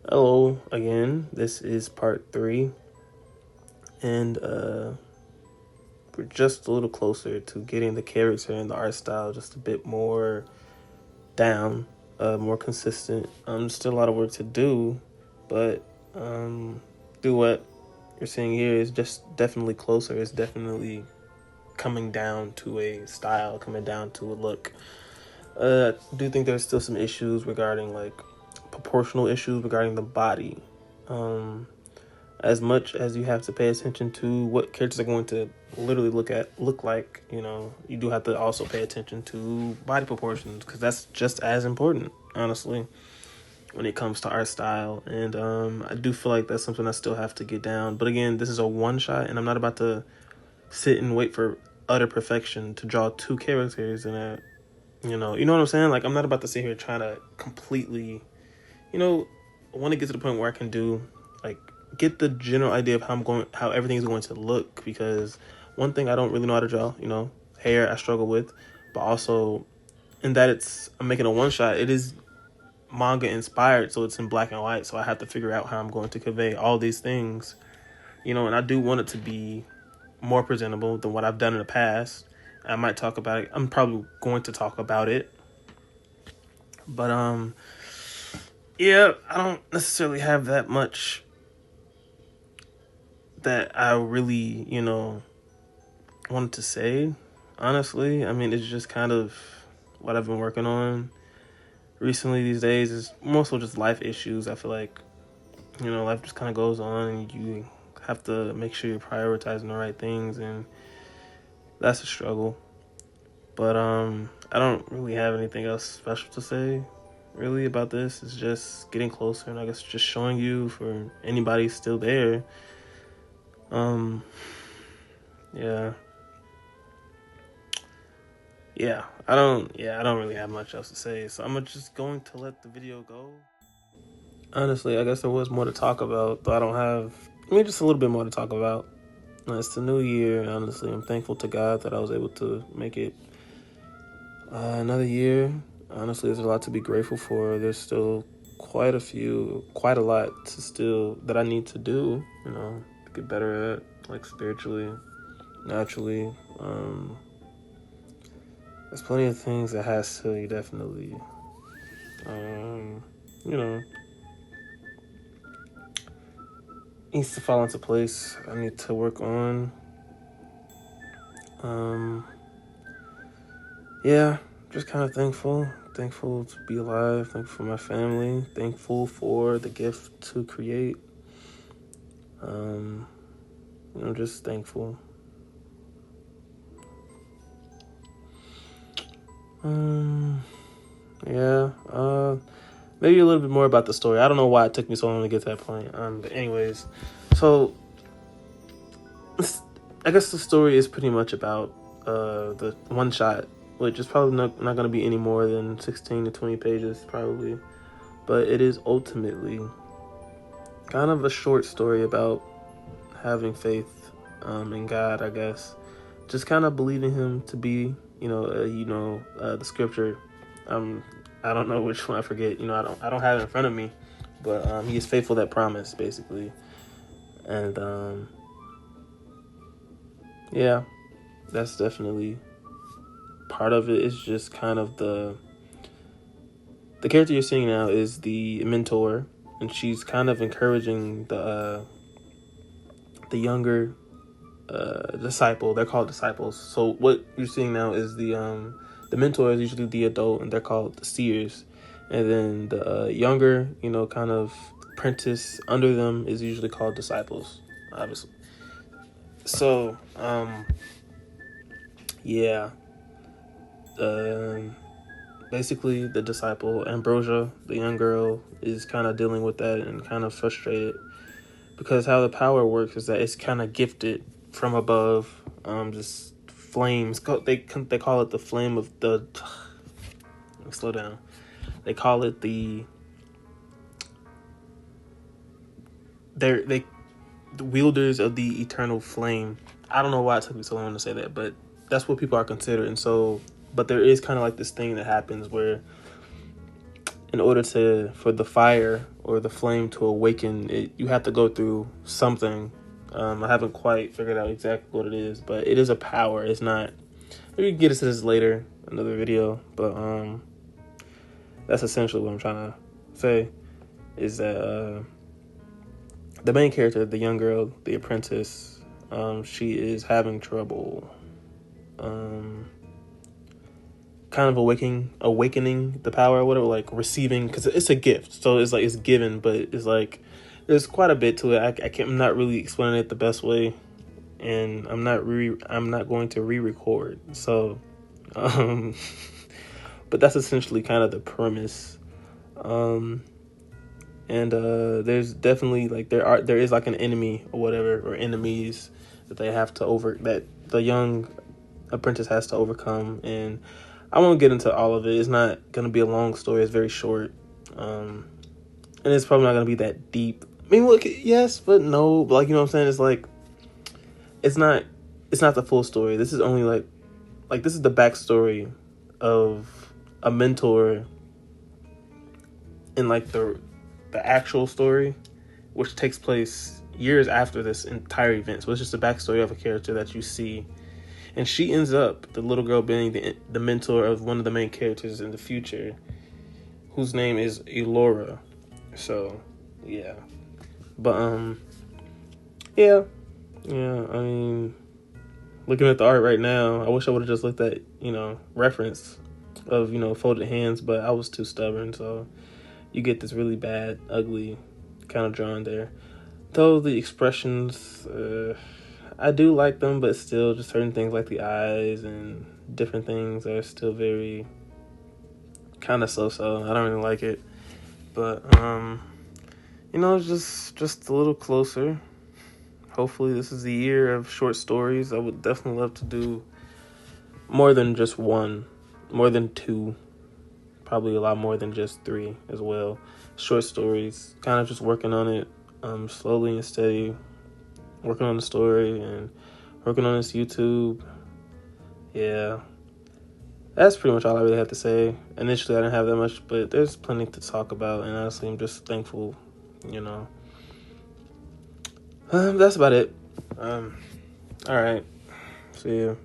Hello again. This is part three, and we're just a little closer to getting the character and the art style just a bit more down, more consistent. Still a lot of work to do, but do what you're seeing here is just definitely closer. It's definitely coming down to a style, coming down to a look. I do think there's still some issues regarding like proportional issues regarding the body. Um, as much as you have to pay attention to what characters are going to literally look like, you do have to also pay attention to body proportions because that's just as important, honestly, when it comes to art style. And I do feel like that's something I still have to get down. But again, this is a one shot, and I'm not about to sit and wait for utter perfection to draw two characters and you know what I'm saying? Like, I'm not about to sit here trying to completely, I want to get to the point where I can do like get the general idea of how everything is going to look. Because one thing I don't really know how to draw, hair I struggle with, but also in that I'm making a one shot. It is manga inspired, so it's in black and white. So I have to figure out how I'm going to convey all these things, and I do want it to be more presentable than what I've done in the past. I might talk about it. I'm probably going to talk about it, but yeah, I don't necessarily have that much that I really, wanted to say. Honestly, I mean, it's just kind of what I've been working on recently these days. Is more so just life issues. I feel like, life just kind of goes on, and you have to make sure you're prioritizing the right things, and that's a struggle. But I don't really have anything else special to say really about this. It's just getting closer, and I guess just showing you, for anybody still there. Um, yeah, I don't really have much else to say. So I'm just going to let the video go. Honestly, I guess there was more to talk about, though just a little bit more to talk about. It's the new year. Honestly, I'm thankful to God that I was able to make it another year. Honestly, there's a lot to be grateful for. There's still quite a lot to still that I need to do, to get better at, like spiritually, naturally. There's plenty of things that has to definitely, um, you know, needs to fall into place. I need to work on. Um, yeah, just kind of thankful. Thankful to be alive. Thankful for my family. Thankful for the gift to create. Um, just thankful. Um, yeah. Maybe a little bit more about the story. I don't know why it took me so long to get to that point. But anyways, so I guess the story is pretty much about the one shot, which is probably not going to be any more than 16 to 20 pages, probably. But it is ultimately kind of a short story about having faith in God, I guess. Just kind of believing Him to be, the scripture. I don't know which one, I forget. I don't have it in front of me, but He is faithful that promise, basically. And yeah, that's definitely part of it. Is just kind of the character you're seeing now is the mentor, and she's kind of encouraging the younger disciple. They're called disciples. So what you're seeing now is the mentor is usually the adult, and they're called the seers, and then the younger, kind of apprentice under them is usually called disciples, obviously. So yeah, basically the disciple Ambrosia, the young girl, is kind of dealing with that and kind of frustrated because how the power works is that it's kind of gifted from above. Just flames. They call it the flame of the. Slow down. They call it the wielders of the eternal flame. I don't know why it took me so long to say that, but that's what people are considered. And so, but there is kind of like this thing that happens where in order for the fire or the flame to awaken, you have to go through something. I haven't quite figured out exactly what it is, but it is a power. It's not. Maybe we can get into this later, another video. But that's essentially what I'm trying to say. Is that the main character, the young girl, the apprentice, she is having trouble, kind of awakening the power or whatever, like receiving, because it's a gift, so it's like it's given, but it's like there's quite a bit to it. I'm not really explaining it the best way, and I'm not going to re-record. So, but that's essentially kind of the premise. And there's definitely like there is like an enemy or whatever, or enemies that they have to that the young apprentice has to overcome, and I won't get into all of it. It's not gonna be a long story. It's very short, and it's probably not gonna be that deep. I mean, look, yes, but no. But like, you know what I'm saying? It's like it's not the full story. This is only like this is the backstory of a mentor in like the actual story, which takes place years after this entire event. So it's just the backstory of a character that you see, and she ends up, the little girl, being the mentor of one of the main characters in the future, whose name is Elora. So yeah, but yeah. I mean, looking at the art right now, I wish I would have just looked at, reference of, folded hands, but I was too stubborn, so you get this really bad, ugly kind of drawing there. Though the expressions, I do like them, but still just certain things like the eyes and different things are still very kind of so-so. I don't really like it. But, just a little closer. Hopefully this is the year of short stories. I would definitely love to do more than just one, more than two, probably a lot more than just 3 as well. Short stories, kind of just working on it slowly and steady, working on the story and working on this YouTube. Yeah, that's pretty much all I really have to say. Initially, I didn't have that much, but there's plenty to talk about, and honestly, I'm just thankful, That's about it. All right. See you.